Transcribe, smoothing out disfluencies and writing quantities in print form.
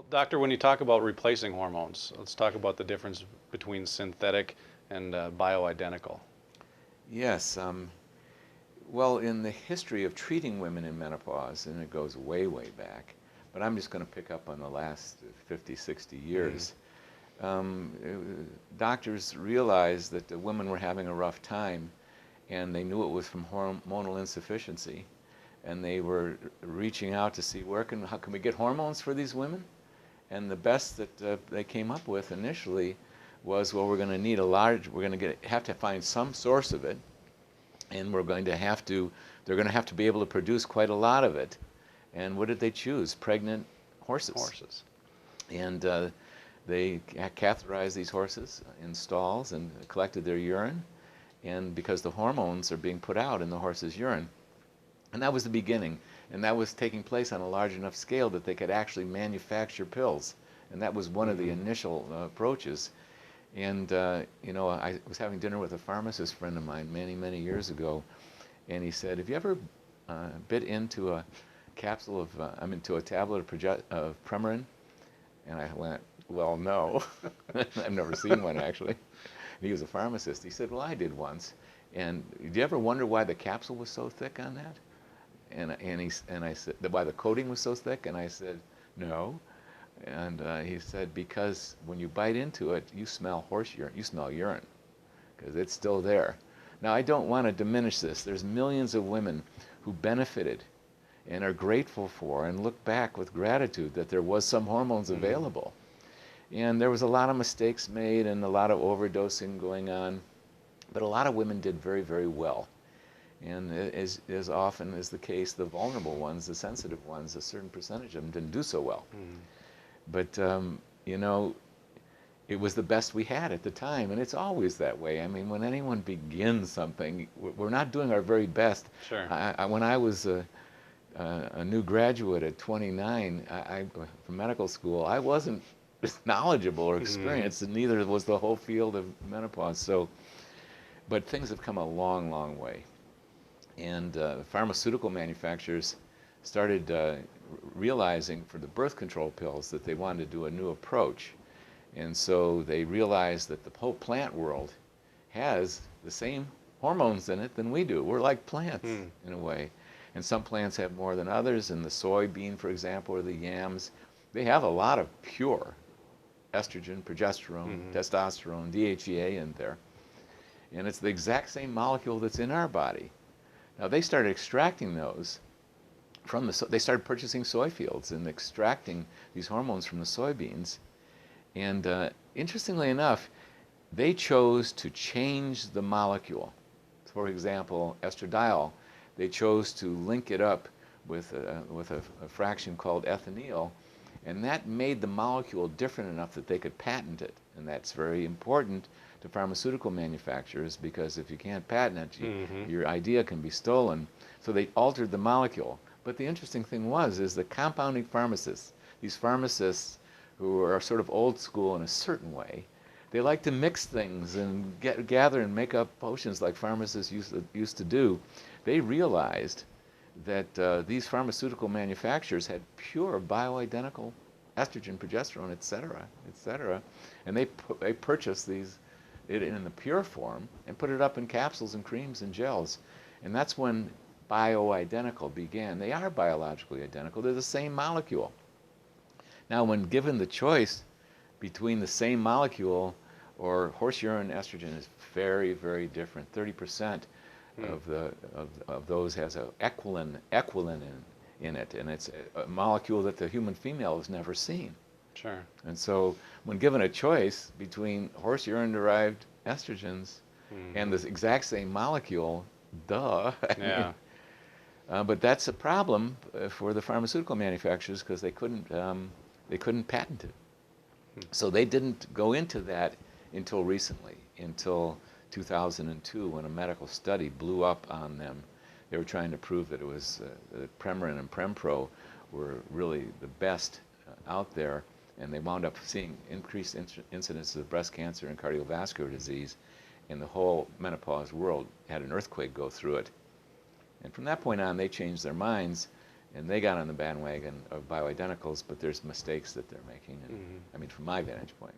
Doctor, when you talk about replacing hormones, let's talk about the difference between synthetic and bioidentical. Yes. Well, in the history of treating women in menopause, and it goes way, way back, but I'm just going to pick up on the last 50, 60 Mm-hmm. years. Um, Doctors realized that the women were having a rough time, and they knew it was from hormonal insufficiency, and they were reaching out to see how can we get hormones for these women? And the best that they came up with initially was, well, we're going to need we're going to have to find some source of it, and they're going to have to be able to produce quite a lot of it. And what did they choose? Pregnant horses. Horses. And they catheterized these horses in stalls and collected their urine, and because the hormones are being put out in the horse's urine. And that was the beginning. And that was taking place on a large enough scale that they could actually manufacture pills. And that was one of the Mm-hmm. initial approaches. And, I was having dinner with a pharmacist friend of mine many, many years ago, and he said, have you ever bit into a capsule of, into a tablet of Premarin? And I went, well, no. I've never seen one, actually. And he was a pharmacist. He said, well, I did once. And did you ever wonder why the capsule was so thick on that? And I said, why the coating was so thick? And I said, no. And he said, because when you bite into it, you smell horse urine, you smell urine, because it's still there. Now, I don't want to diminish this. There's millions of women who benefited and are grateful for and look back with gratitude that there was some hormones Mm-hmm. available. And there was a lot of mistakes made and a lot of overdosing going on, but a lot of women did very, very well. And as often is the case, the vulnerable ones, the sensitive ones, a certain percentage of them didn't do so well. Mm-hmm. But, you know, it was the best we had at the time, and it's always that way. I mean, when anyone begins something, we're not doing our very best. Sure. When I was a new graduate at 29 from medical school, I wasn't knowledgeable or Mm-hmm. experienced, and neither was the whole field of menopause. So, but things have come a long, long way. And pharmaceutical manufacturers started realizing for the birth control pills that they wanted to do a new approach. And so they realized that the whole plant world has the same hormones in it than we do. We're like plants Mm. in a way. And some plants have more than others. And the soybean, for example, or the yams, they have a lot of pure estrogen, progesterone, Mm-hmm. testosterone, DHEA in there. And it's the exact same molecule that's in our body. Now they started extracting those they started purchasing soy fields and extracting these hormones from the soybeans. And interestingly enough, they chose to change the molecule. For example, estradiol, they chose to link it up with a fraction called ethinyl, and that made the molecule different enough that they could patent it. And that's very important to pharmaceutical manufacturers, because if you can't patent it, Mm-hmm. your idea can be stolen. So they altered the molecule. But the interesting thing is the compounding pharmacists, these pharmacists who are sort of old school in a certain way, they like to mix things and gather and make up potions like pharmacists used to do. They realized that these pharmaceutical manufacturers had pure bioidentical estrogen, progesterone, et cetera, and they purchased it in the pure form and put it up in capsules and creams and gels. And that's when bioidentical began. They are biologically identical. They're the same molecule. Now, when given the choice between the same molecule, or horse urine estrogen is very, very different. 30% Mm. of those has a equilin in it, and it's a molecule that the human female has never seen. Sure. And so, when given a choice between horse urine-derived estrogens and Mm-hmm. this exact same molecule, duh. I mean, Yeah. but that's a problem for the pharmaceutical manufacturers, because they couldn't patent it. Hmm. So they didn't go into that until recently, until 2002, when a medical study blew up on them. They were trying to prove that it was that Premarin and Prempro were really the best out there, and they wound up seeing increased incidences of breast cancer and cardiovascular disease, and the whole menopause world had an earthquake go through it. And from that point on, they changed their minds, and they got on the bandwagon of bioidenticals, but there's mistakes that they're making, and, I mean, from my vantage point.